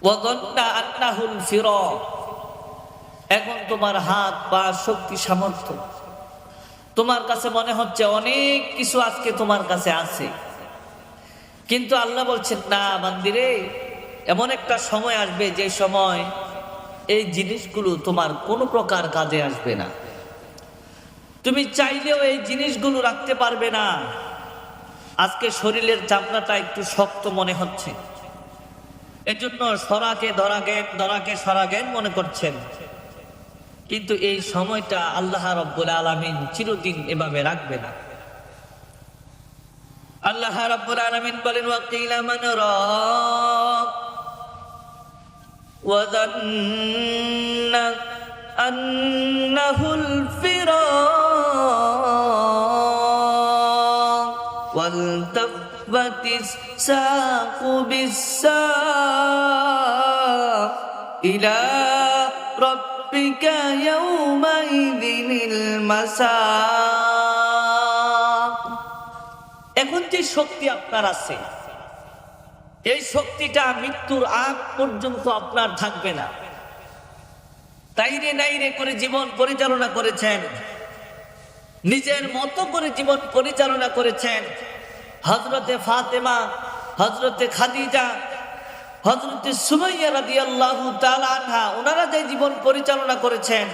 ওয়াযান্না আন্নাহুল ফিরাক, এখন তোমার হাত পা শক্তি সামর্থ্য, তোমার কাছে মনে হচ্ছে অনেক কিছু আজকে তোমার কাছে আছে, কিন্তু আল্লাহ বলছেন না বান্দিরে, এমন একটা সময় আসবে যে সময় এই জিনিসগুলো তোমার কোনো প্রকার কাজে আসবে না। তুমি চাইলেও এই জিনিসগুলো রাখতে পারবে না। আজকে শরীরের চামড়াটা একটু শক্ত মনে হচ্ছে, এজন্য সরাকে ধরাগেন, ধরাকে সরাগেন মনে করছেন, কিন্তু এই সময়টা আল্লাহ রাব্বুল আলামিন চিরদিন এভাবে রাখবে না। আল্লাহ রাব্বুল আলামিন বলেন ওয়াকিলা মান রাক ওয়া যান্না আন্নাহুল ফিরাক ওয়াল তাফাতিস সাকু বিস-সাক ইলা রাব্বিকা ইয়াওমাইযিনিল মাসাক। এখন যে শক্তি আপনার আছে, এই শক্তিটা মৃত্যুর আগ পর্যন্ত আপনার থাকবে না। তাইরে নাইরে করে জীবন পরিচালনা করেছেন, নিজের মতো করে জীবন পরিচালনা করেছেন। হযরতে ফাতেমা, হযরতে খাদিজা, হযরতে সুমাইয়া রাদিয়াল্লাহু তাআলা আনহা, ওনারা যে জীবন পরিচালনা করেছেন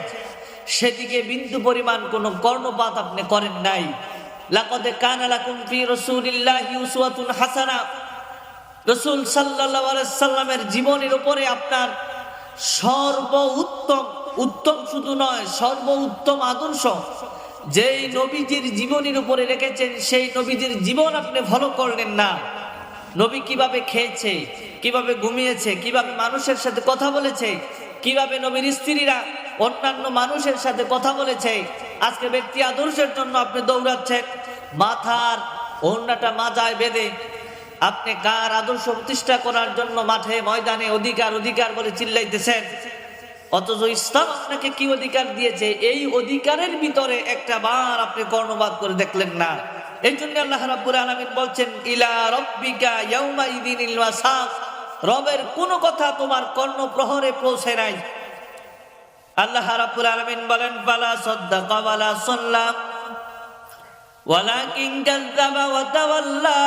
সেদিকে বিন্দু পরিমাণ কোনো কর্ণপাত আপনি করেন নাই। লাকাদ কানা লাকুম ফি রাসূলিল্লাহি উসওয়াতুন হাসানাহ, রাসূল সাল্লাল্লাহু আলাইহি সাল্লামের জীবনের উপরে আপনার উত্তম শুধু নয়, সর্বোত্তম আদর্শ যেই নবীজির জীবনের উপরে রেখেছেন, সেই নবীজির জীবন আপনি ফলো করলেন না। নবী কিভাবে খেয়েছে, কিভাবে ঘুমিয়েছে, কিভাবে মানুষের সাথে কথা বলেছে, কিভাবে নবীর স্ত্রীরা অন্যান্য মানুষের সাথে কথা বলেছে, আজকে ব্যক্তি আদর্শের জন্য আপনি দৌড়াচ্ছেন। মাথার ওড়নাটা মাজায় বেঁধে আপনি কার আদর্শ প্রতিষ্ঠা করার জন্য মাঠে ময়দানে অধিকার অধিকার বলে চিল্লাইতেছেন, অথচ ইসলাম আপনাকে কি অধিকার দিয়েছে, এই অধিকারের ভিতরে একটা বার আপনি কর্ণপাত করে দেখলেন না। এই জন্য আল্লাহ রাব্বুল আলামিন বলছেন ইলা রাব্বিকা ইয়াওমাইযিনিল মাসাক, রবের কোনো কথা তোমার কর্ণপ্রহরে পৌঁছে নাই। আল্লাহ রাব্বুল আলামিন বলেন ফালা সাদ্দাকা ওয়ালা সাল্লা ওয়ালাকিন কাযযাবা ওয়া তাওয়াল্লা।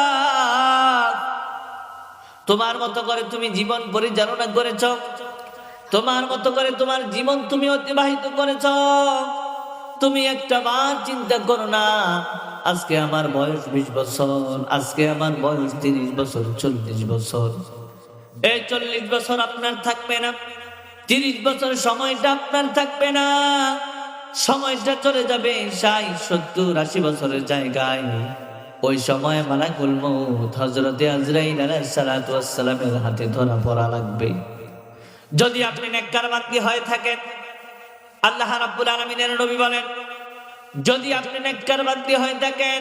তোমার মতো করে তুমি জীবন পরিচালনা করেছো, তোমার মতো করে তোমার জীবন তুমি অতিবাহিত করেছো, তুমি একটা বার চিন্তা করো না আজকে আমার বয়স 20 বছর, আজকে আমার বয়স 30 বছর, 40 বছর, এই 40 বছর আপনার থাকবে না, 30 বছর সময়টা আপনার থাকবে না, সময়টা চলে যাবে 60, 70, 80 বছরের জায়গায়। ওই সময় মালাকুল মউত হযরতে আজরাইল আলাইহিস সালাতু ওয়াস সালামের হাতে ধরা পড়া লাগবে। যদি আপনি নেককার বান্দী হয়ে থাকেন, আল্লাহ রাব্বুল আলামিনের নবী বলেন যদি আপনি নেককার বান্দী হয়ে থাকেন,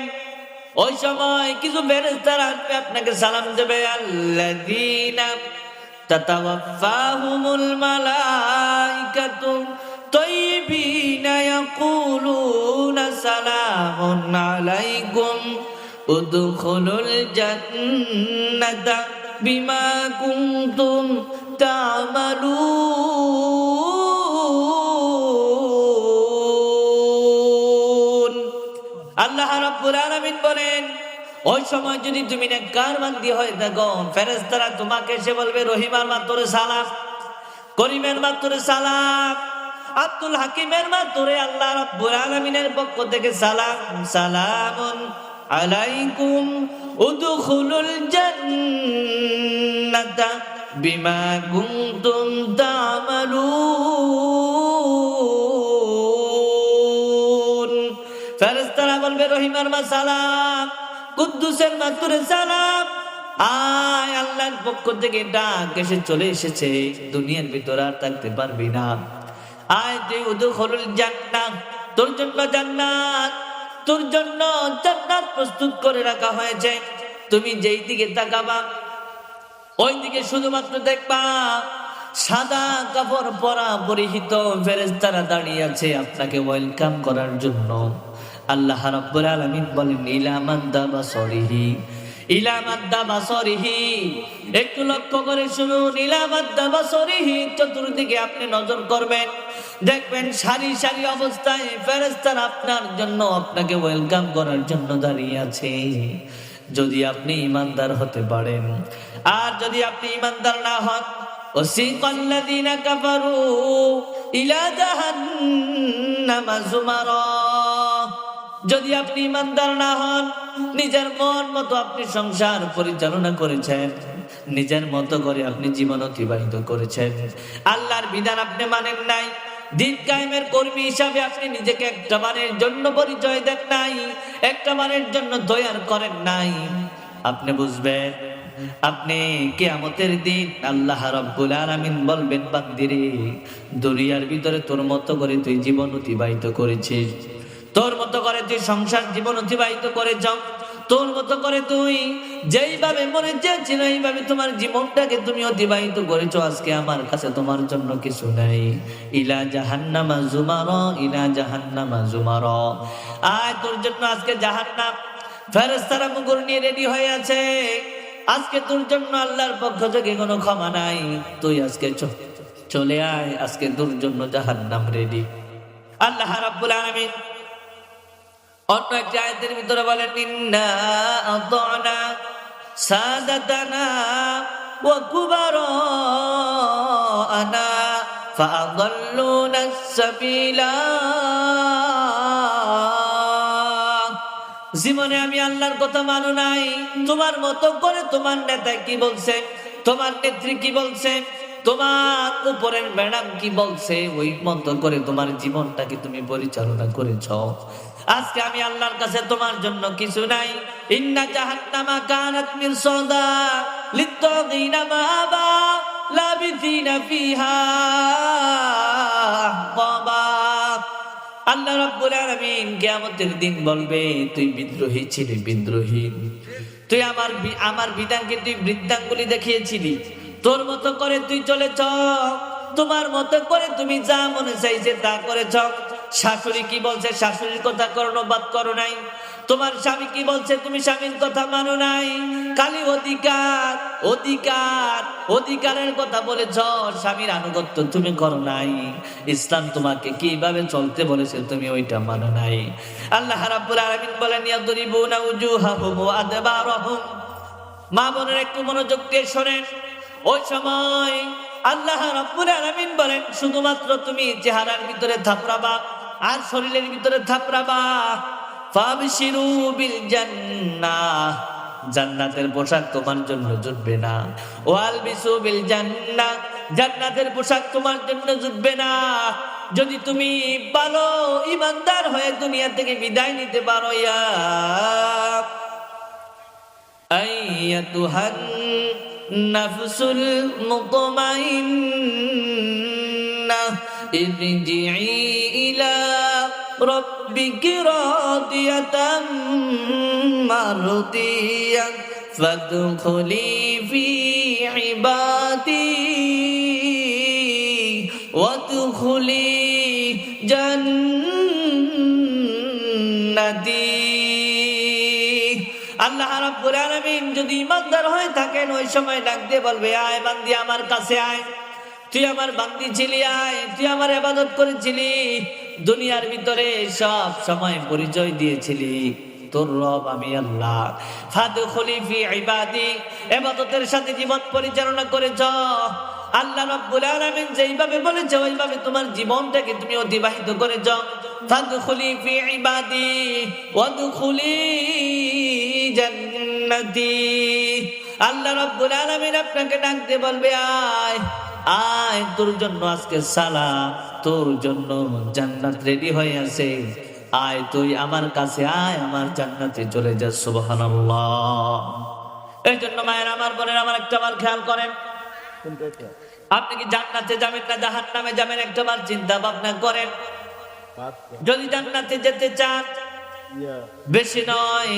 ওই সময় কিছু ফেরেশতারা আসবে আপনাকে সালাম দেবে, আল্লাযীনা তাতাওয়াফাহুমুল মালাইকাতু তাইয়্যিবিনা ইয়াকুলুনা সালামুন আলাইকুম উদখুলুল জান্নাতা বিমা কুনতুম তা'মালুন। আল্লাহ রাব্বুল আলামিন বলেন ওই সময় যদি তুমি নেককার বান্দী হয়ে থাকো, ফেরেশতারা তোমাকে এসে বলবে রহিমার মাতরে সালাম, করিমের মাতরে সালাম, আব্দুল হাকিমের মাতরে আল্লাহ রাব্বুল আলামিনের পক্ষ থেকে সালাম, সালামুন আলাইকুম উদখুলুল জান্নাতা বিমা কুনতুম তা'মালুন। ফেরেশতারা বলবে রহিমার মা সালাম, কুদ্দুসের মাতরে সালাম, আয় আল্লাহর পক্ষ থেকে ডাক এসে চলে এসেছে, দুনিয়ার ভিতর আর থাকতে পারবি না, আয় তুই উদখুলুল জান্নাত, তোর জন্য জান্নাত, তোর জন্য জান্নাত প্রস্তুত করে রাখা হয়েছে। তুমি যেই দিকে তাকাবা ওই দিকে শুধুমাত্র দেখবা সাদা কাপড় পরা পরিহিত ফেরেশতারা দাঁড়িয়ে আছে আপনাকে ওয়েলকাম করার জন্য। আল্লাহ রাব্বুল আলামিন বলেন ইলা মান দাবাসরিহি, ইলা মাদ্দা বাসরিহি, একটু লক্ষ্য করে শুনুন, ইলা মাদ্দা বাসরিহি, চতুর্দিকে আপনি নজর করবেন, দেখবেন সারি সারি অবস্থায় ফেরেশতারা আপনার জন্য, আপনাকে ওয়েলকাম করার জন্য দাঁড়িয়ে আছে। যদি আপনি ঈমানদার হতে পারেন, আর যদি আপনি ঈমানদার না হন, ওয়াসিকাল্লাযীনা কাফারু ইলা জাহান্নামা যুমারা, যদি আপনি ঈমানদার না হন, নিজের মন মতো আপনি সংসার পরিচালনা করেছেন, নিজের মতো করে আপনি জীবন অতিবাহিত করেছেন, আল্লাহর বিধান আপনি মানেন নাই, দিন কায়েমের কর্মী হিসাবে আপনি নিজেকে একটা বারের জন্য পরিচয় দেন নাই, একটা বারের জন্য তৈয়ার করেন নাই, আপনি বুঝবেন আপনি কিয়ামতের দিন আল্লাহ রাব্বুল আলামিন বলবেন, বান্দিরে দুনিয়ার ভিতরে তোর মতো করে তুই জীবন অতিবাহিত করেছিস, তোর মতো করে তুই সংসার জীবন অতিবাহিত করেছ, তোর মতো করে তুই যেইভাবে মনে চেয়েছিল এইভাবে তোমার জীবনটাকে তুমি অতিবাহিত করেছো, আজকে আমার কাছে তোমার জন্য কিছু নাই। ইলা জাহান্নামা যুমারা, ইলা জাহান্নামা যুমারা, আয় তোর জন্য আজকে জাহান্নাম, ফেরেশতারা মুগুর নিয়ে রেডি হয়ে আছে, আজকে তোর জন্য আল্লাহর পক্ষ থেকে কোনো ক্ষমা নাই, তুই আজকে চলে আয়, আজকে তোর জন্য জাহান্নাম রেডি। আল্লাহ রাব্বুল আলামিন অন্য একটি আয়াতের ভিতরে বলেন, ইন্না আতানা সাদাতানা ওয়া কুবারানা ফাআদাল্লুনা সাবিলা, জীবনে আমি আল্লাহর কথা মানো নাই, তোমার মতো করে তোমার নেতা কি বলছে, তোমার নেত্রী কি বলছে, তোমার উপরের ম্যাডাম কি বলছে, ওই মতো করে তোমার জীবনটাকে তুমি পরিচালনা করেছ, আজকে আমি আল্লাহর কাছে তোমার জন্য কিছু নাই। ইন্না জাহান্নামা কানাত মিরসাদা লিত্তাগিনা মাআবা লাবিথিনা ফিহা আহকাবা, আল্লাহ রাব্বুল আলামিন কিয়ামতের দিন বলবে, তুই বিদ্রোহী ছিলি, বিদ্রোহী, তুই আমার বিধানকে তুই বৃদ্ধাঙ্গুলি দেখিয়েছিলি, তোর মতো করে তুই চলেছ, তোমার মতো করে তুমি যা মনে চাইছে তা করেছ, শাশুড়ি কি বলছে শাশুড়ির কথা কর্ণপাত করো নাই, তোমার স্বামী কি বলছে তুমি স্বামীর কথা মানো নাই, খালি অধিকার অধিকার অধিকারের কথা বলেছ, স্বামীর আনুগত্য তুমি করো নাই, ইসলাম তোমাকে কিভাবে চলতে বলেছে তুমি ওইটা মানো নাই। আল্লাহ রাব্বুল আলামিন বলেন, ইয়াদরিবুনা উজুহাহুম ওয়া আদবারহুম, মা বোনের একটু মনোযোগ দিয়ে শোনেন, ওই সময় আল্লাহ রাব্বুল আলামিন বলেন, শুধুমাত্র তুমি চেহারার ভিতরে থাপড়াবা আর শরীরের ভিতরে থাপড়াবা, ফাবশিরু বিল জান্নাহ, জান্নাতের পোশাক তোমার জন্য জুটবে না, ওয়ালবিসু বিল জান্নাহ, জান্নাতের পোশাক তোমার জন্য জুটবে না, যদি তুমি ভালো ঈমানদার হয়ে দুনিয়া থেকে বিদায় নিতে পারো। ইয়া আইয়াতুহান নাফসুল মুতমাইন্নাহ ইরজিই ইলা রাব্বিকি রাদিয়াতাম মারদিয়ান ফাদখুলি ফি ইবাদি ওয়াদখুলি জান্নাতি। আল্লাহ রাব্বুল আলামিন যদি ঈমানদার হয়ে থাকেন, ওই সময় ডাক দিয়ে বলবে, আয় বান্দি আমার কাছে আয়, তুই আমার বান্দি ছিলি, আয় তুই আমার ইবাদত করেছিলি, দুনিয়ার ভিতরে সব সময় পরিচয় দিয়েছিলি তোর রব আমি আল্লাহ, ফাদখুলি ফি ইবাদি, ইবাদতের সাথে জীবন পরিচালনা করেছ, আল্লাহ রাব্বুল আলামিন যেইভাবে বলেছে ওইভাবে তোমার জীবনটাকে তুমি অতিবাহিত করেছ, ফাদখুলি ফি ইবাদি ওয়াদখুলি জান্নাতি। আল্লাহ রাব্বুল আলামিন আপনাকে ডাকতে বলবে, আয় আয়, তোর জন্য আজকে সালাম, তোর জন্য জান্নাত রেডি হয়ে আছে, আয় তুই আমার কাছে আয়, আমার জান্নাতে চলে যা। সুবহানাল্লাহ। এই জন্য মায়ের আমার বোনের আমার একটা বার খেয়াল করেন, আপনি কি জান্নাতে যাবেন না জাহান্নামে যাবেন, একটা বার চিন্তা ভাবনা করেন। যদি জান্নাতে যেতে চান, বেশি নয়,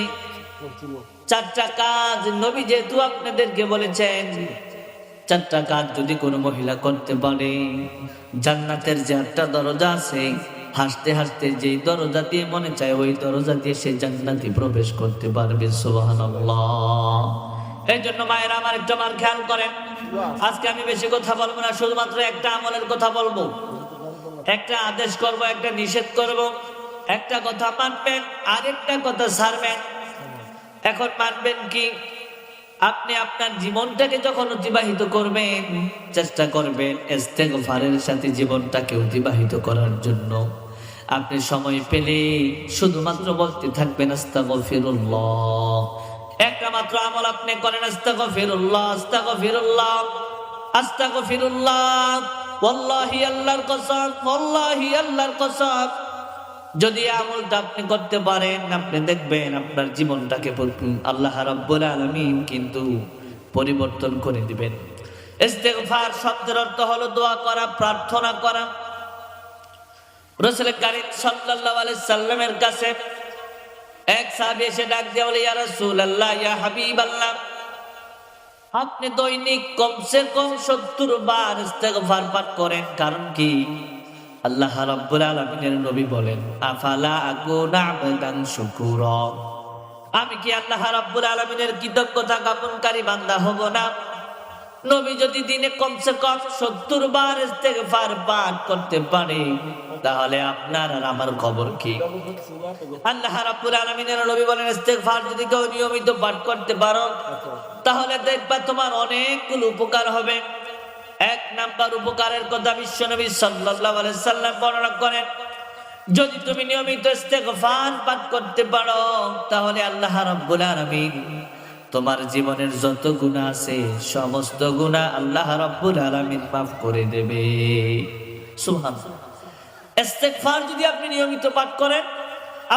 4টা কাজ নবী যেহেতু আপনাদেরকে বলেছেন, 4টা কাজ যদি কোনো মহিলা করতে পারে, জান্নাতের যে 8টা দরজা আছে, হাসতে হাসতে যেই দরজা দিয়ে মনে চায় ওই দরজা দিয়ে সে জান্নাতে প্রবেশ করতে পারবে। সুবহানাল্লাহ। এই জন্য মায়েরা আমার একটু আমার খেয়াল করেন, আজকে আমি বেশি কথা বলবো না, শুধুমাত্র একটা আমলের কথা বলবো, একটা আদেশ করব, একটা নিষেধ করব, একটা কথা মানবেন, আরেকটা কথা ছাড়বেন। এখন মানবেন কি? আপনি আপনার জীবনটাকে যখন অতিবাহিত করবেন, চেষ্টা করবেন ইস্তেগফারের সাথে জীবনটাকে অতিবাহিত করার জন্য। আপনি সময় পেলে শুধুমাত্র বলতে থাকবেন আস্তাগফিরুল্লাহ। একটা মাত্র আমল আপনি করেন আস্তাগফিরুল্লাহ, আস্তাগফিরুল্লাহ, আস্তাগফিরুল্লাহ। ওয়াল্লাহি আল্লাহর কসম, ওয়াল্লাহি আল্লাহর কসম, যদি আমলটা আপনি করতে পারেন, আপনি দেখবেন আপনার জীবনটাকে আল্লাহ রাব্বুল আলামিন কিন্তু পরিবর্তন করে দিবেন। ইস্তেগফার শব্দের অর্থ হলো দোয়া করা, প্রার্থনা করা। রাসূল কারীম সাল্লাল্লাহু আলাইহি সাল্লামের কাছে এক সাহাবী এসে ডাক দিয়ে বলে, ইয়া রাসূলুল্লাহ, ইয়া হাবিবাল্লাহ, আপনি দৈনিক কমসে কম 70 বার ইস্তেগফার পাঠ করেন, কারণ কি? আল্লাহ রাব্বুল আলামিনের নবী বলেন, আফালা আকুনা আবদান শুকুরা, আমি কি আল্লাহ রাব্বুল আলামিনের কৃতজ্ঞতা জ্ঞাপনকারী বান্দা হব না? নবী যদি দিনে কমসে কম 70 বার ইস্তেগফার পাঠ করতে পারে, তাহলে আপনার আর আমার খবর কি? আল্লাহ রাব্বুল আলামিনের নবী বলেন, ইস্তেগফার যদি কেউ নিয়মিত পাঠ করতে পারো, তাহলে দেখবা তোমার অনেকগুলো উপকার হবে। এক নাম্বার উপকারের কথা বিশ্বনবী সাল্লাল্লাহু আলাইহি সাল্লাম বর্ণনা করেন, যদি তুমি নিয়মিত ইস্তেগফার পাঠ করতে পারো, তাহলে আল্লাহ রাব্বুল আলামিন তোমার জীবনের যত গুনাহ আছে সমস্ত গুনাহ আল্লাহ রাব্বুল আলামিন মাফ করে দেবে। সুবহানাল্লাহ। ইস্তেগফার যদি আপনি নিয়মিত পাঠ করেন,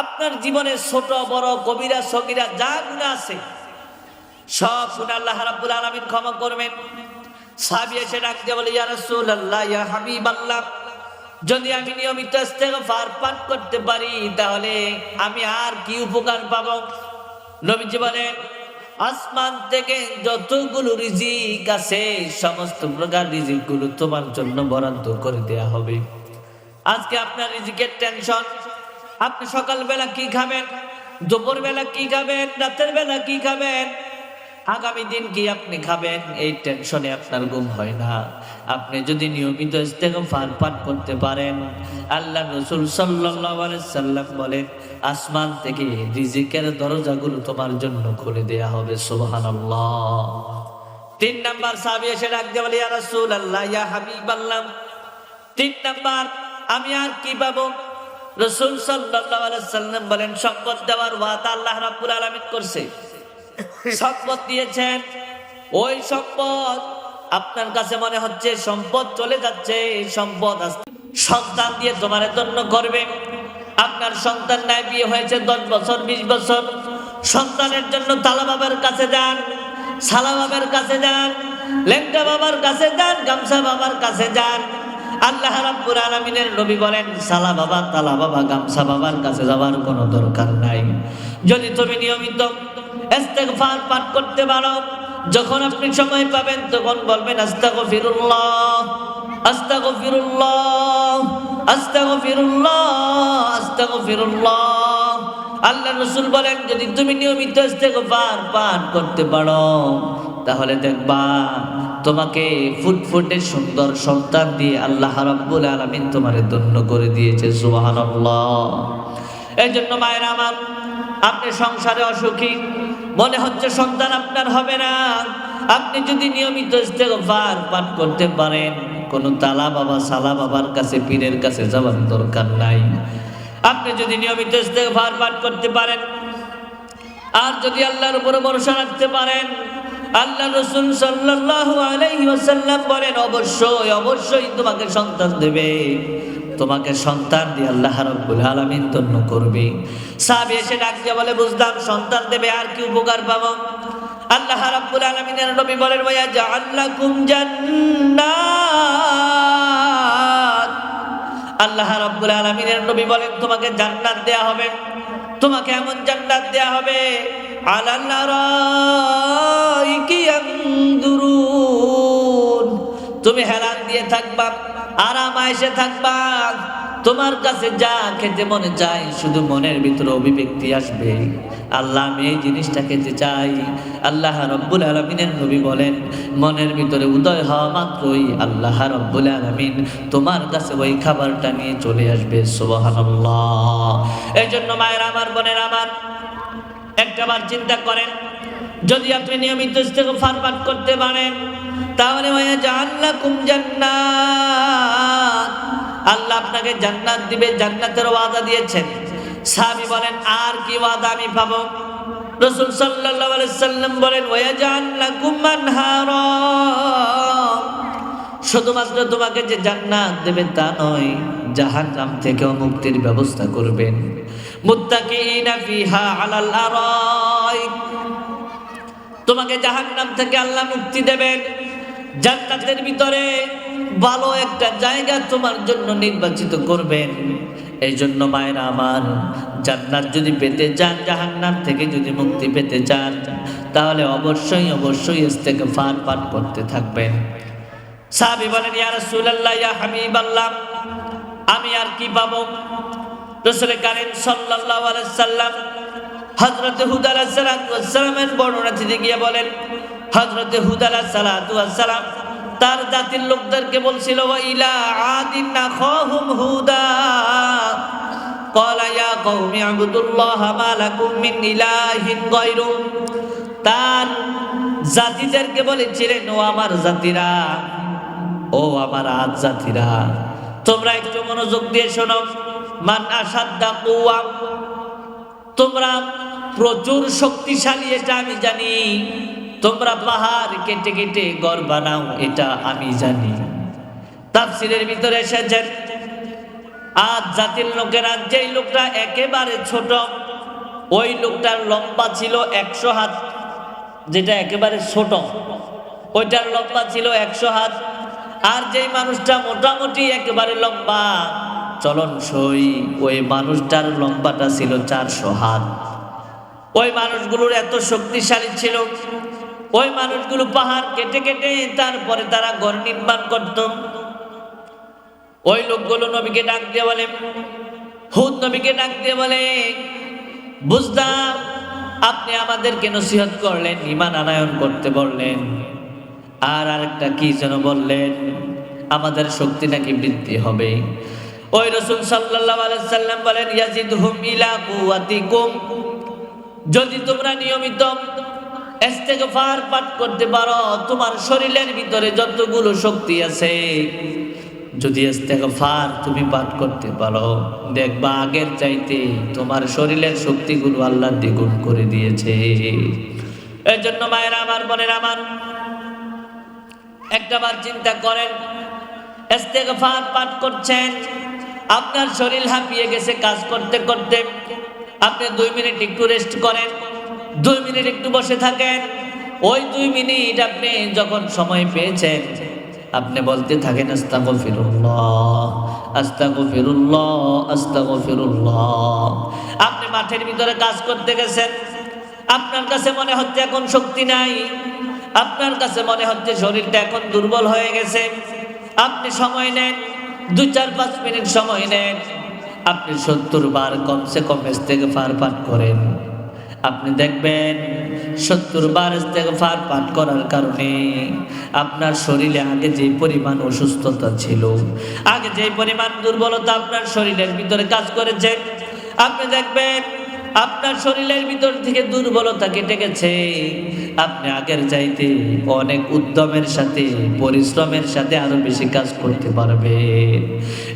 আপনার জীবনের ছোট বড় কবিরা সগীরা যা গুনাহ আছে সব গুনাহ আল্লাহ রাব্বুল আলামিন ক্ষমা করবেন। সাহাবী এসে ডাক দিয়ে বলে, ইয়া রাসূলুল্লাহ, ইয়া হাবিবাল্লাহ, যদি আমি নিয়মিত ইস্তেগফার পাঠ করতে পারি, তাহলে আমি আর কি উপকার পাবো? নবীজি বলেন, আসমান থেকে যতগুলো রিজিক আছে সমস্ত প্রকার রিজিক গুলো তোমার জন্য বরাদ্দ করে দেয়া হবে। আজকে আপনার রিজিকের টেনশন, আপনি সকালবেলা কি খাবেন, দুপুর বেলা কি খাবেন, রাতের বেলা কি খাবেন, আগামী দিন কি আপনি খাবেন, এই টেনশনে আপনার ঘুম হয় না। আপনি যদি নিয়মিত ইস্তেগফার পাঠ করতে পারেন, আল্লাহ রাসূল সাল্লাল্লাহু আলাইহি সাল্লাম বলেন, আসমান থেকে রিজিকের দরজাগুলো তোমার জন্য খুলে দেয়া হবে। সুবহানাল্লাহ। 3 নাম্বার সাহাবী এসে ডাক দিয়ে বলে, ইয়া রাসূলুল্লাহ, ইয়া হাবিবাল্লাহ, 3 নাম্বার আমি আর কি পাবো? রাসূল সাল্লাল্লাহু আলাইহি সাল্লাম বলেন, সম্পদ দেওয়ার ওয়াদা আল্লাহ রাব্বুল আলামিন করছে। সম্পদ দিয়েছেন, ওই সম্পদ আপনার কাছে মনে হচ্ছে সম্পদ চলে যাচ্ছে, এই সম্পদ সন্তান দিয়ে তোমার জন্য করবে। আপনার সন্তান নাই, বিয়ে হয়েছে 10 বছর 20 বছর, সন্তানের জন্য তালা বাবার কাছে যান, সালা বাবার কাছে যান, লেংটা বাবার কাছে যান, গামছা বাবার কাছে যান। আল্লাহ রাব্বুল আলামিনের নবী বলেন, সালা বাবা, তালা বাবা, গামছা বাবার কাছে যাওয়ার কোনো দরকার নাই। যদি তুমি নিয়মিত ইস্তেগফার পাঠ করতে পারো, যখন আপনি সময় পাবেন তখন বলবেন, আস্তাগফিরুল্লাহ, আস্তাগফিরুল্লাহ, আস্তাগফিরুল্লাহ, আস্তাগফিরুল্লাহ। আল্লাহ রাসূল বলেন, যদি তুমি নিয়মিত ইস্তেগফার পাঠ করতে পারো, তাহলে দেখবা তোমাকে ফুটফুটে সুন্দর সন্তান দিয়ে আল্লাহ রাব্বুল আলামিন তোমারে ধন্য করে দিয়েছে। সুবহানাল্লাহ। এই জন্য মায়েরা আমার, আপনি সংসারে অসুখী, মনে হচ্ছে সন্তান আপনার হবে না, আপনি যদি নিয়মিত ইস্তেগফার পাঠ করতে পারেন, কোন তালা বাবা সালা বাবার কাছে পীরের কাছে যাওয়ার দরকার নাই। আপনি যদি নিয়মিত ইস্তেগফার পাঠ করতে পারেন, আর যদি আল্লাহর উপর ভরসা রাখতে পারেন, আল্লাহ রাসূল সাল্লাল্লাহু আলাইহি ওয়াসাল্লাম বলেন, অবশ্যই অবশ্যই তোমাকে সন্তান দেবে। তোমাকে সন্তান দিয়ে আল্লাহ রাব্বুল আলামিন ধন্য করবে। সাহাবী এসে ডাক দিয়ে বলে, বুঝলাম সন্তান দেবে, আর কি উপকার পাবো? আল্লাহ রাব্বুল আলামিনের নবী বলেন, ওয়া জাআলাকুম জান্নাত, আল্লাহ রাব্বুল আলামিনের নবী বলেন, তোমাকে জান্নাত দেয়া হবে। তোমাকে এমন জান্নাত দেয়া হবে, আলাল আরাইকি ইয়ানদুরুন, তুমি হেলান দিয়ে থাকবা, আরাম আয়েশে থাকবা, তোমার কাছে যা খেতে মনে চায়, শুধু মনের ভিতরে অভিব্যক্তি আসবে, আল্লাহ আমি এই জিনিসটা খেতে চাই। আল্লাহ রাব্বুল আলামিনের নবী বলেন, মনের ভিতরে উদয় হওয়া মাত্রই আল্লাহ রাব্বুল আলামিন তোমার কাছে ওই খাবারটা নিয়ে চলে আসবে। সুবহানাল্লাহ। এই জন্য মায়ের আমার, বোনের আমার, একটাবার চিন্তা করেন, যদি আপনি নিয়মিত ইস্তেগফার পাঠ করতে পারেন, তাহলে ওয়াজআল লাকুম জান্নাত, আল্লাহ আপনাকে জান্নাত দিবে, জান্নাতের ওয়াদা দিয়েছেন। সাহাবী বলেন, আর কি ওয়াদা আমি পাবো? রাসূল সাল্লাল্লাহু আলাইহি সাল্লাম বলেন, ওয়াজআল লাকুম আনহারা, শুধুমাত্র তোমাকে যে জান্নাত দেবেন তা নয়, জাহান্নাম থেকেও মুক্তির ব্যবস্থা করবেন। মুত্তাকিনা ফিহা আলাল আরাইক, তোমাকে জাহান্নাম থেকে আল্লাহ মুক্তি দেবেন, জান্নাতের ভিতরে ভালো একটা জায়গা তোমার জন্য নির্বাচিত করবেন। এই জন্য মায়েরা আমার, জান্নাত যদি পেতে চান, জাহান্নাম থেকে যদি মুক্তি পেতে চান, তাহলে অবশ্যই অবশ্যই ইস্তেগফার পাঠ করতে থাকবেন। সাহাবী বলেন, ইয়া রাসূলুল্লাহ, ইয়া হাবিবাল্লাহ, আমি আর কি পাবো? রাসূল কারীম সাল্লাল্লাহু আলাইহি সাল্লাম হযরত হুদ আলাইহিস সালামের বর্ণনা দিতে গিয়ে বলেন, হযরত হুদ আলাইহিস সালাম তার জাতির লোকদেরকে বলছিল, ওয়া ইলা আদিন নাখাহুম হুদা ক্বালা ইয়া কওমি আবুদুল্লাহ মা লাকুম মিন ইলাহিন গায়রু, তার জাতিদেরকে বলেছিলেন, ও আমার জাতিরা, ও আমার আদ জাতিরা, তোমরা একটু মনোযোগ দিয়ে শোনো। মান আসাদ্দা কুওয়া, তোমরা প্রচুর শক্তিশালী, এটা আমি জানি। তোমরা পাহাড় কেটে কেটে ঘর বানাও, এটা আমি জানি। তাফসীরের ভিতরে এসেছে, আদ জাতির লোকেরা, যেই লোকটা একেবারে ছোট, ওই লোকটার লম্বা ছিল 100 হাত, যেটা একেবারে ছোট ওইটার লম্বা ছিল 100 হাত। আর যেই মানুষটা মোটামুটি একেবারে লম্বা চলনসই, ওই মানুষটার লম্বাটা ছিল 400 হাত। ওই মানুষগুলোর এত শক্তিশালী ছিল, ওই মানুষগুলো পাহাড় কেটে কেটে তারপরে তারা ঘর নির্মাণ করত। ওই লোকগুলো নবীকে ডাক দিয়ে বলে, হুদ নবীকে ডাক দিয়ে বলে, বুঝলাম আপনি আমাদেরকে নসিহত করলেন, ঈমান আনয়ন করতে বললেন, আর আরেকটা কি যেন বললেন, আমাদের শক্তি নাকি বৃদ্ধি হবে। ওই রাসূল সাল্লাল্লাহু আলাইহি সাল্লাম বলেন, ইয়াজিদহুম ইলা কুওয়াতিকুম, যদি তোমরা নিয়মিত ইস্তেগফার পাঠ করতে পারো, তোমার শরীরের ভিতরে যতগুলো শক্তি আছে, যদি ইস্তেগফার তুমি পাঠ করতে পারো, দেখবা আগের চাইতে তোমার শরীরের শক্তিগুলো আল্লাহ দ্বিগুণ করে দিয়েছে। এর জন্য মায়েরা আমার, বোনেরা আমার, একটাবার চিন্তা করেন, ইস্তেগফার পাঠ করছেন, আপনার শরীর হাঁপিয়ে গেছে কাজ করতে করতে, আপনি 2 মিনিট একটু রেস্ট করেন, 2 মিনিট একটু বসে থাকেন। ওই 2 মিনিট আপনি যখন সময় পেয়েছেন, আপনি বলতে থাকেন, আস্তাগফিরুল্লাহ আস্তাগফিরুল্লাহ আস্তাগফিরুল্লাহ। আপনি মাঠের ভিতরে কাজ করতে গেছেন, আপনার কাছে মনে হচ্ছে এখন শক্তি নাই, আপনার কাছে মনে হচ্ছে শরীরটা এখন দুর্বল হয়ে গেছে। আপনি সময় নেন, 2-4-5 মিনিট সময় নেন, আপনি 70 বার কমসে কম ইস্তেগফার পাঠ করেন। আপনি দেখবেন 70 বার ইস্তেগফার পাঠ করার কারণে আপনার শরীরে আগে যে পরিমাণ অসুস্থতা ছিল, আগে যে পরিমাণ দুর্বলতা আপনার শরীরের ভিতরে কাজ করেছে, আপনি দেখবেন আপনার শরীরের ভিতর থেকে দুর্বলতা কেটে গেছে। আপনি আগের চাইতে অনেক উদ্যমের সাথে, পরিশ্রমের সাথে আরো বেশি কাজ করতে পারবেন।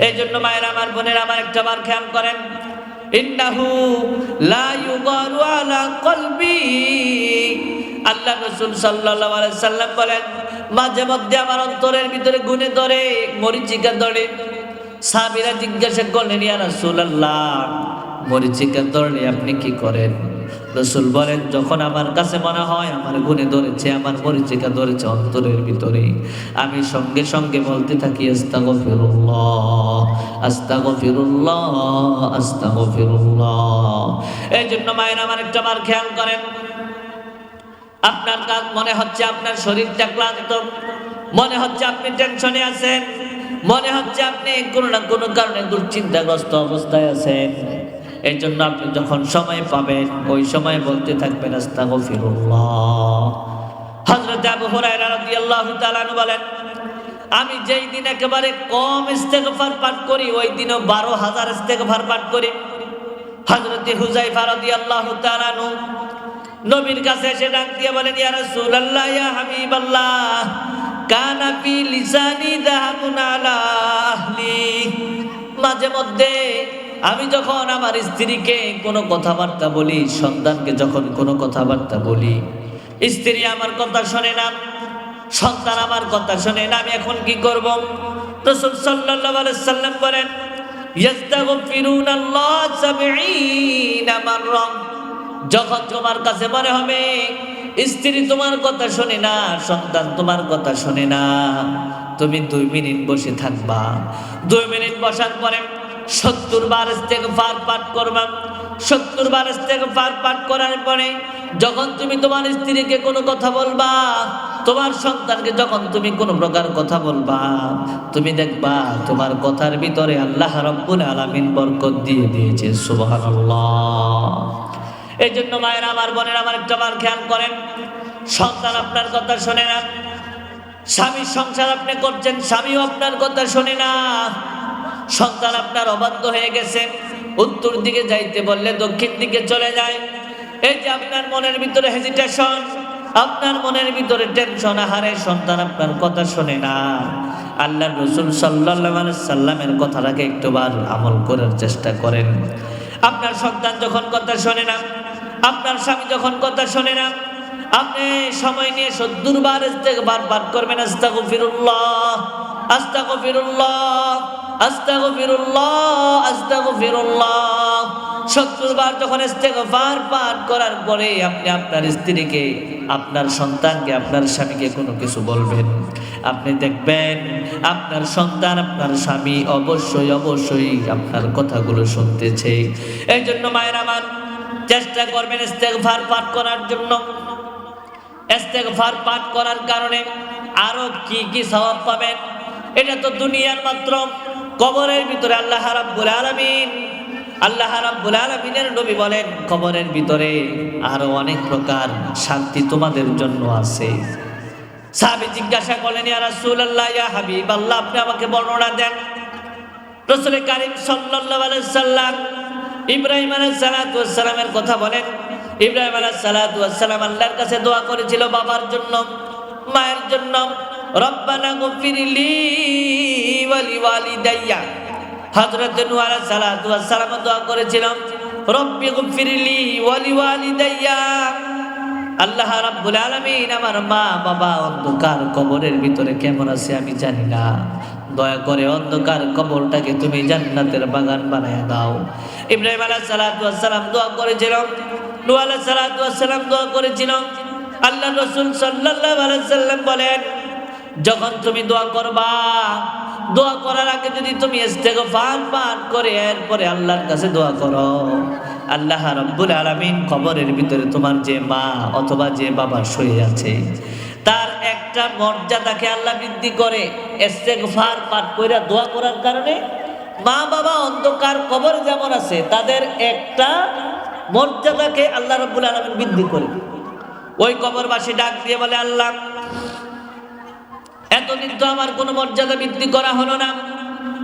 এই জন্য মায়ের আমার, বোনের আমার, একটা বার খেয়াল করেন, ইন্নাহু লা ইউগারু আলা কলবি, আল্লাহ রাসূল সাল্লাল্লাহু আলাইহি সাল্লাম বলেন, মাঝে মধ্যে আমার অন্তরের ভিতরে গুণে ধরে, মরিচিকা ধরে। সাহাবীরা জিজ্ঞাসা করলেন, ইয়া রাসূলুল্লাহ, মরিচিকা ধরলে আপনি কি করেন? রাসূল বলেন, যখন আমার কাছে মনে হয় আমার গুণে ধরেছে, আমার মরিচিকা ধরেছে অন্তরের ভিতরে, আমি সঙ্গে সঙ্গে বলতে থাকি, আস্তাগফিরুল্লাহ আস্তাগফিরুল্লাহ আস্তাগফিরুল্লাহ। এই জন্য মায়ের আমার, একটা বার খেয়াল করেন, আপনার কাজ মনে হচ্ছে আপনার শরীরটা ক্লান্ত, মনে হচ্ছে আপনি টেনশনে আছেন, মনে হচ্ছে আপনি কোনো না কোনো কারণে দুশ্চিন্তাগ্রস্ত অবস্থায় আছেন। এই জন্য আপনি যখন সময় পাবেন ওই সময় বলতে থাকবেন আস্তাগফিরুল্লাহ। হযরত আবু হুরায়রা রাদিয়াল্লাহু তাআলা আনহু বলেন, আমি যেই দিন একেবারে কম ইস্তেগফার পাঠ করি ওই দিনও 12,000 ইস্তেগফার পাঠ করি। হযরত হুযায়ফা রাদিয়াল্লাহু তাআলা আনহু নবীর কাছে এসে ডাক দিয়ে বলেন, ইয়া রাসূলুল্লাহ, ইয়া হাবিবাল্লাহ, কানা ফি লিসানি যাহাবুন আলা আহলি। মাঝে মধ্যে আমি যখন আমার স্ত্রীকে কোনো কথাবার্তা বলি, সন্তানকে যখন কোনো কথাবার্তা বলি, স্ত্রী আমার কথা শোনে না, সন্তান আমার কথা শোনে না, আমি এখন কি করব? রাসূল সাল্লাল্লাহু আলাইহি সাল্লাম বলেন, ইস্তাগফিরুনাল্লাহ ৭০ মাররা। যখন তোমার কাছে মনে হবে স্ত্রী তোমার কথা শোনে না, সন্তান তোমার কথা শোনে না, তুমি 2 মিনিট বসে থাকবা। 2 মিনিট বসার পরে 70 বার ইস্তেগফার পাঠ করবা। 70 বার ইস্তেগফার পাঠ করার পরে যখন তুমি তোমার স্ত্রীকে কোনো কথা বলবা, তোমার সন্তানকে যখন তুমি কোনো প্রকার কথা বলবা, তুমি দেখবা তোমার কথার ভিতরে আল্লাহ রাব্বুল আলামিন বরকত দিয়ে দিয়েছে। সুবহানাল্লাহ। এই জন্য মায়েরা আমার, বোনেরা আমার, একটা বার খেয়াল করেন, সন্তান আপনার কথা শোনে না, স্বামীর সংসার আপনি করছেন, স্বামীও আপনার কথা শোনে না, সন্তান আপনার অবাধ্য হয়ে গেছে, উত্তর দিকে যাইতে বললে দক্ষিণ দিকে চলে যায়। এই যে আপনার মনের ভিতরে হেজিটেশন, আপনার মনের ভিতরে টেনশন, আহারে সন্তান আপনার কথা শোনে না। আল্লাহর রাসূল সাল্লাল্লাহু আলাইহি সাল্লামের কথাটাকে একটুবার আমল করার চেষ্টা করেন। আপনার সন্তান যখন কথা শোনে না, আপনার স্বামী যখন কথা শোনে না, আপনি সময় নিয়ে 70 বার ইস্তেগফার পাঠ করবেন। আস্তাগফিরুল্লাহ, আস্তাগফিরুল্লাহ, আস্তাগফিরুল্লাহ, আস্তাগফিরুল্লাহ। 70 বার যখন ইস্তেগফার পাঠ করার পরে আপনি আপনার স্ত্রীকে, আপনার সন্তানকে, আপনার স্বামীকে কোনো কিছু বলবেন, আপনি দেখবেন আপনার সন্তান, আপনার স্বামী অবশ্যই অবশ্যই আপনার কথাগুলো শুনতেছে। এই জন্য মায়ের আমার, চেষ্টা করবেন ইস্তেগফার পাঠ করার জন্য। ইস্তেগফার পাঠ করার কারণে আরো কি কি সওয়াব পাবেন, এটা তো দুনিয়ার মাত্র। কবরের ভিতরে আল্লাহ রাব্বুল আলামিনের নবী বলেন, কবরের ভিতরে আরো অনেক প্রকার শান্তি তোমাদের জন্য আছে। সাহাবী জিজ্ঞাসা করলেন, ইয়া রাসূলুল্লাহ, ইয়া হাবিবাল্লাহ, আপনি আমাকে বর্ণনা দেন। রাসূল কারীম সাল্লাল্লাহু আলাইহি সাল্লাম ইব্রাহিম আলাইহিস সালাতু ওয়াস সালামের কথা বলেন। ইব্রাহিম আলাইহিস সালাতু ওয়াস সালাম আল্লাহর কাছে দোয়া করেছিল বাবার জন্য, মায়ের জন্য। রব্বানা গফিরলি ওয়া লিওয়ালিদাইয়া। হযরত নূহ আলাইহিস সালাতু ওয়াস সালাম দোয়া করেছিলেন, রব্বি গফিরলি ওয়া লিওয়ালিদাইয়া। আল্লাহ রাব্বুল আলামিন, আমার মা বাবা অন্ধকার কবরের ভিতরে কেমন আছে আমি জানি না, দয়া করে অন্ধকার কবরটাকে তুমি জান্নাতের বাগান বানায় দাও। ইব্রাহিম আলাইহিস সালাতু ওয়াস সালাম দোয়া করেছিলেন, নূহ আলাইহিস সালাতু ওয়াস সালাম দোয়া করেছিলেন। আল্লাহর রাসূল সাল্লাল্লাহু আলাইহি সাল্লাম বলেন, যখন তুমি দোয়া করবা, দোয়া করার আগে যদি তুমি ইস্তেগফার পাঠ করে এরপরে আল্লাহর কাছে দোয়া করো, আল্লাহ রাব্বুল আলামিন কবরের ভিতরে তোমার যে মা অথবা যে বাবা শুয়ে আছে তার একটা মর্যাদাকে আল্লাহ বৃদ্ধি করে। ইস্তেগফার পাঠ করে দোয়া করার কারণে মা বাবা অন্ধকার কবর যেমন আছে, তাদের একটা মর্যাদাকে আল্লাহ রাব্বুল আলামিন বৃদ্ধি করে। ওই কবরবাসী ডাক দিয়ে বলে, আল্লাহ, এতদিন তো আমার কোনো মর্যাদা বৃদ্ধি করা হলো না,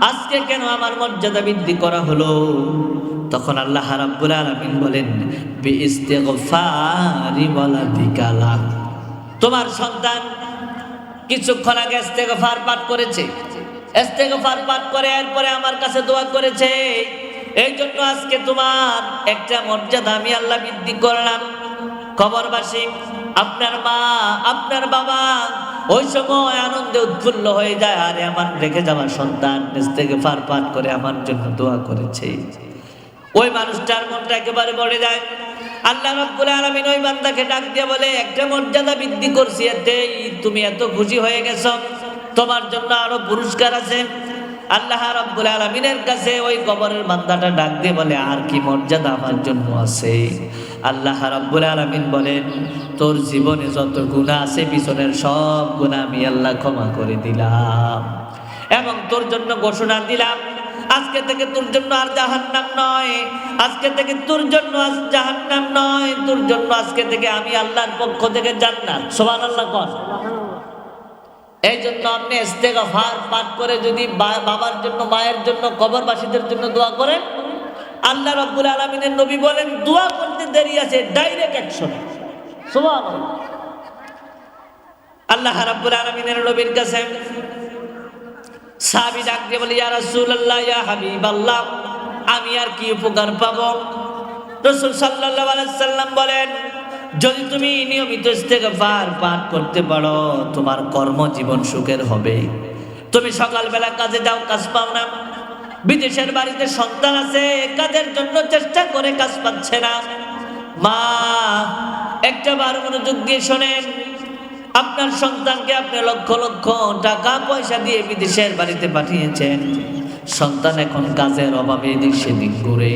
আজকে কেন আমার মর্যাদা বৃদ্ধি করা হলো? তখন আল্লাহ রাব্বুল আলামিন বলেন, বিইস্তিগফারি ওয়ালাদিকা লাক। তোমার সন্তান কিছুক্ষণ আগে ইস্তেগফার পাঠ করেছে, ইস্তেগফার পাঠ করে এরপরে আমার কাছে দোয়া করেছে, এই জন্য আজকে তোমার একটা মর্যাদা আমি আল্লাহ বৃদ্ধি করলাম। কবরবাসী, আপনার মা, আপনার বাবা ওই সময় আনন্দে উৎফুল্ল হয়ে যায়, আরে আমার রেখে যাওয়া সন্তান ইস্তেগফার পাঠ করে আমার জন্য দোয়া করেছে। ওই মানুষটার মনটা একেবারে ভরে যায়। আল্লাহ রাব্বুল আলামিন ওই বান্দাকে ডাক দিয়ে বলে, একটা মর্যাদা বৃদ্ধি করছি, এতেই তুমি এত খুশি হয়ে গেছো, তোমার জন্য আরো পুরস্কার আছে। আল্লাহ রাব্বুল আলামিনের কাছে ওই কবরের বান্দাটা ডাক দিয়ে বলে, আর কি মর্যাদা আমার জন্য আছে? আল্লাহ রাব্বুল আলামিন বলেন, তোর জীবনে যত গুনাহ আছে পিছনের সব গুনাহ আমি আল্লাহ ক্ষমা করে দিলাম। এবং তোর জন্য ঘোষণা দিলাম আজকে থেকে তোর জন্য আর জাহান্নাম নয়, আজকে থেকে তোর জন্য আজ জাহান্নাম নয়, তোর জন্য আজকে থেকে আমি আল্লাহর পক্ষ থেকে জান্নাত। সুবহানাল্লাহ কোন। এই জন্য আপনি ইস্তেগফার পাঠ করে যদি বাবার জন্য, মায়ের জন্য, কবরবাসীদের জন্য দোয়া করেন, আল্লাহ রাব্বুল আলামিনের নবী বলেন দোয়া করতে দেরি আছে, ডাইরেক্ট অ্যাকশন। সুবহানাল্লাহ। আল্লাহ রাব্বুল আলামিনের নবীর কাছে সাহাবী ডাক দিয়ে বলে, ইয়া রাসূলুল্লাহ, ইয়া হাবিবাল্লাহ, আমি আর কি উপকার পাবো? রাসূল সাল্লাল্লাহু আলাইহি সাল্লাম বলেন, যদি তুমি নিয়মিত ইস্তেগফার পাঠ করতে পারো, তোমার কর্মজীবন সুখের হবে। তুমি সকালবেলা কাজে যাও, কাজ পাও না, বিদেশের বাড়িতে সন্তান আছে, কাজের জন্য চেষ্টা করে কাজ পাচ্ছে না, মা একটা বার মনোযোগ দিয়ে শোনেন, আপনার সন্তানকে আপনি লক্ষ লক্ষ টাকা পয়সা দিয়ে বিদেশের বাড়িতে পাঠিয়েছেন, সন্তান এখন কাজের অভাবে এদিক সেদিক ঘুরে।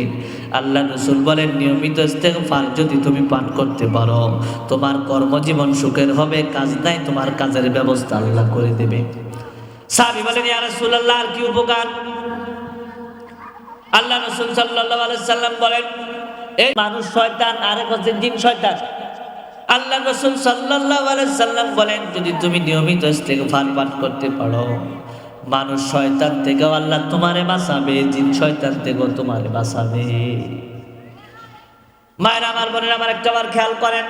আল্লাহ রাসূল বলেন নিয়মিত ইস্তেগফার যদি তুমি পাঠ করতে পারো, তোমার কর্মজীবন সুখের হবে, কাজ নাই, তোমার কাজের ব্যবস্থা আল্লাহ করে দেবে। সাহাবী বলেন, ইয়া রাসূলুল্লাহ, আর কি উপকার? আল্লাহ রাসূল সাল্লাল্লাহু আলাইহি সাল্লাম বলেন, এই মানুষ শয়তান, আরেক হচ্ছে জিন শয়তান। আল্লাহ রাসূল সাল্লাল্লাহু আলাইহি সাল্লাম বলেন, যদি তুমি নিয়মিত ইস্তেগফার পাঠ করতে পারো, মানুষ শয়তান থেকেও আল্লাহ তোমারে বাঁচাবে, জিন শয়তান থেকেও তোমারে বাঁচাবে। মায়েরা আমার, বোনেরা আমার, একটা বার খেয়াল করেন,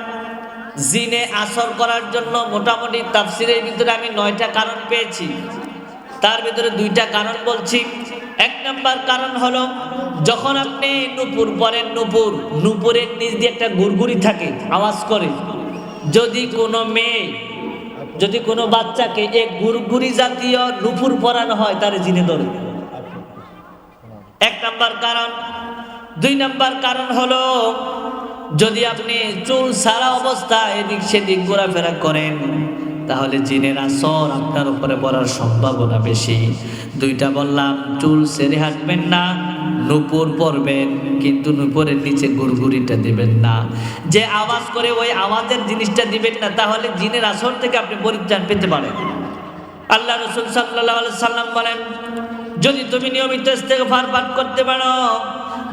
জিনে আসর করার জন্য মোটামুটি তাফসীরের ভিতরে আমি 9টা কারণ পেয়েছি, তার ভিতরে 2টা কারণ বলছি। 1 নাম্বার কারণ হলো, যখন আপনি নূপুর পরেন, নূপুরের নিচ দিয়ে একটা গুড়গুড়ি থাকে, আওয়াজ করে, যদি কোনো মেয়ে, যদি কোনো বাচ্চাকে এক গুড়গুড়ি জাতীয় নূপুর পরানো হয়, তার জিনে ধরে। 1 নাম্বার কারণ। 2 নাম্বার কারণ হলো, যদি আপনি চুল ছাড়া অবস্থায় এদিক সেদিক ঘোরাফেরা করেন, তাহলে জিনের আসর আপনার উপরে পড়ার সম্ভাবনা বেশি। 2টা বললাম, চুল ছেড়ে হাঁটবেন না, নূপুর পরবেন, কিন্তু নূপুরের নিচে গুড়গুড়িটা দিবেন না, যে আওয়াজ করে ওই আওয়াজের জিনিসটা দিবেন না, তাহলে জিনের আসর থেকে আপনি পরিত্রাণ পেতে পারেন। আল্লাহ রাসূল সাল্লাল্লাহু আলাইহি সাল্লাম বলেন, যদি তুমি নিয়মিত ইস্তেগফার পাঠ করতে পারো,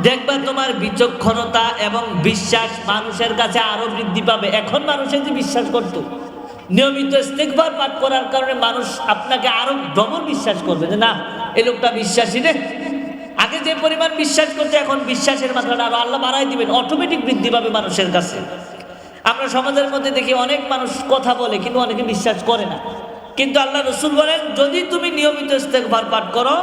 দেখবা তোমার বিচক্ষণতা এবং বিশ্বাস মানুষের কাছে আরো বৃদ্ধি পাবে। এখন মানুষের যে বিশ্বাস করতো, নিয়মিত ইস্তেগফার পাঠ করার কারণে মানুষ আপনাকে আরো ডবল বিশ্বাস করবে, যে না, এই লোকটা বিশ্বাসী রে। আগে যে পরিমাণ বিশ্বাস করতে, এখন বিশ্বাসের মাত্রাটা আরো আল্লাহ বাড়াই দিবেন, অটোমেটিক বৃদ্ধি পাবে মানুষের কাছে। আমরা সমাজের মধ্যে দেখি অনেক মানুষ কথা বলে, কিন্তু অনেকে বিশ্বাস করে না। কিন্তু আল্লাহ রাসূল বলেন, যদি তুমি নিয়মিত ইস্তেগফার পাঠ করো,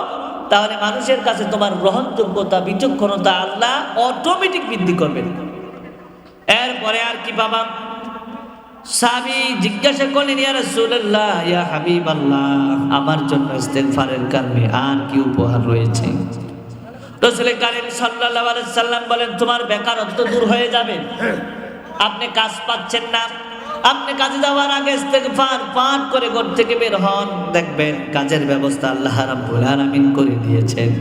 তাহলে মানুষের কাছে তোমার গ্রহণযোগ্যতা, বিচক্ষণতা আল্লাহ অটোমেটিক বৃদ্ধি করবেন। এরপরে আর কি বাবা? সাহাবী জিজ্ঞাসা করলেন, ইয়া রাসূলুল্লাহ, ইয়া হাবিবাল্লাহ, আমার জন্য ইস্তেগফারের কারণে আর কি উপহার রয়েছে? রাসূল কারীম সাল্লাল্লাহু আলাইহি সাল্লাম বলেন, তোমার বেকারত্ব দূর হয়ে যাবে। আপনি কাজ পাচ্ছেন না, আপনি কাজে যাওয়ার আগে ইস্তেগফার পাঠ করে ঘর থেকে বের হন, দেখবেন কাজের ব্যবস্থা আল্লাহ রাব্বুল আলামিন করে দিয়েছেন।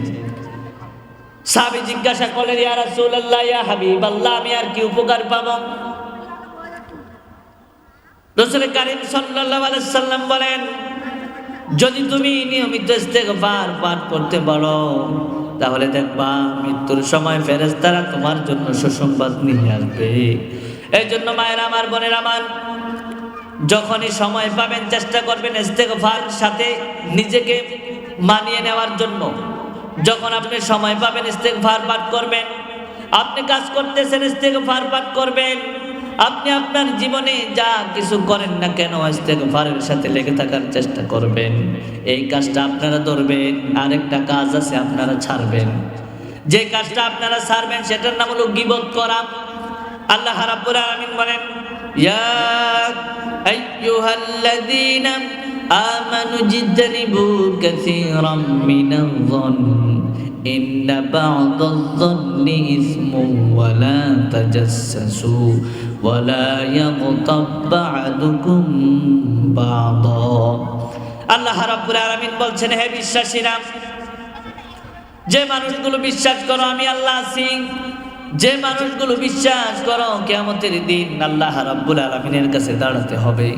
সাহাবী জিজ্ঞাসা করলেন, ইয়া রাসূলুল্লাহ, ইয়া হাবিবাল্লাহ, আমি আর কি উপকার পাবো? রাসূল কারীম সাল্লাল্লাহু আলাইহি সাল্লাম বলেন, যদি তুমি নিয়মিত ইস্তেগফার পাঠ করতে পারো, তাহলে দেখবা মৃত্যুর সময় ফেরেশতারা তোমার জন্য সুসংবাদ নিয়ে আসবে। এই জন্য মায়েরা আমার, বোনেরা আমার, যখনই সময় পাবেন চেষ্টা করবেন ইস্তেগফার সাথে নিজেকে মানিয়ে নেওয়ার জন্য। যখন আপনি সময় পাবেন ইস্তেগফার পাঠ করবেন, আপনি কাজ করতেছেন ইস্তেগফার পাঠ করবেন, আপনি আপনার জীবনে যা কিছু করেন না কেন ইস্তেগফারের সাথে লেগে থাকার চেষ্টা করবেন। এই কাজটা আপনারা ধরবেন, আরেকটা কাজ আছে আপনারা ছাড়বেন। যে কাজটা আপনারা ছাড়বেন সেটার নাম হলো গীবত করা। আল্লাহ রাব্বুল আলামিন বলেন, ইয়া আইয়ুহাল্লাযীনা আমানু জিতনিবু কাসীরাম মিনায-যন্ন ইন্না বা'দায-যন্নি ইসমুন ওয়া লা তাজাসসু ওয়া লা ইয়াগতাব বা'দুকুম বা'দা। আল্লাহ রাব্বুল আলামিন বলছেন, হে বিশ্বাসীরা, যে মানুষগুলো বিশ্বাস করো আমি আল্লাহ আছি, যে মানুষগুলো বিশ্বাস করো কিয়ামতের দিন আল্লাহ রাব্বুল আলামিনের কাছে দাঁড়াতে হবে,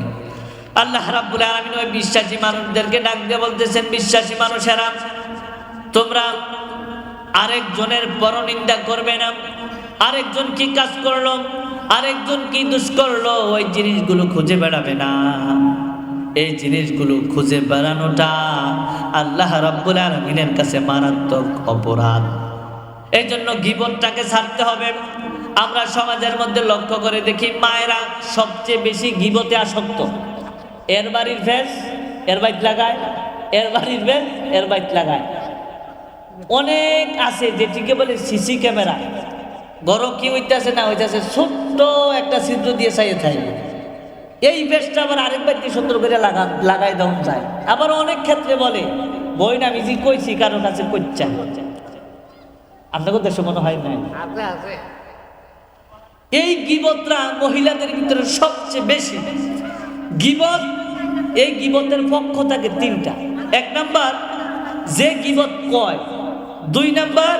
আল্লাহ রাব্বুল আলামিন ওই বিশ্বাসী মানুষদেরকে ডাক দিয়ে বলতেছেন, বিশ্বাসী মানুষেরা, তোমরা আরেকজনের পরনিন্দা করবে না। আরেকজন কি কাজ করলো, আরেকজন কি দোষ করলো, ওই জিনিসগুলো খুঁজে বেড়াবে না। এই জিনিসগুলো খুঁজে বেড়ানোটা আল্লাহ রাব্বুল আলামিনের কাছে মারাত্মক অপরাধ। এই জন্য গীবতটাকে ছাড়তে হবে। আমরা সমাজের মধ্যে লক্ষ্য করে দেখি, মায়েরা সবচেয়ে বেশি গীবতে আসক্ত। এর বাড়ির ফেস এর বাইট লাগায়, এর বাড়ির ফেস এর বাইট লাগায়। অনেক আছে যেটিকে বলে সিসি ক্যামেরা। গড় কি হইতেছে না হইতেছে, ছোট্ট একটা ছিদ্র দিয়ে চাইয়ে থাকবে। এই ফেসটা আবার আরেক ব্যক্তি সুন্দর করে লাগাই দেওয়া যায়। আবার অনেক ক্ষেত্রে বলে, বই না আমি যে কইছি কারো কাছে কইছা। আপনাদের দেশে মনে হয় নাই? এই গীবতরা মহিলাদের ভিতরে সবচেয়ে বেশি গীবত। এই গীবতের পক্ষ থাকে তিনটা। এক নাম্বার, যে গীবত কয়। দুই নাম্বার,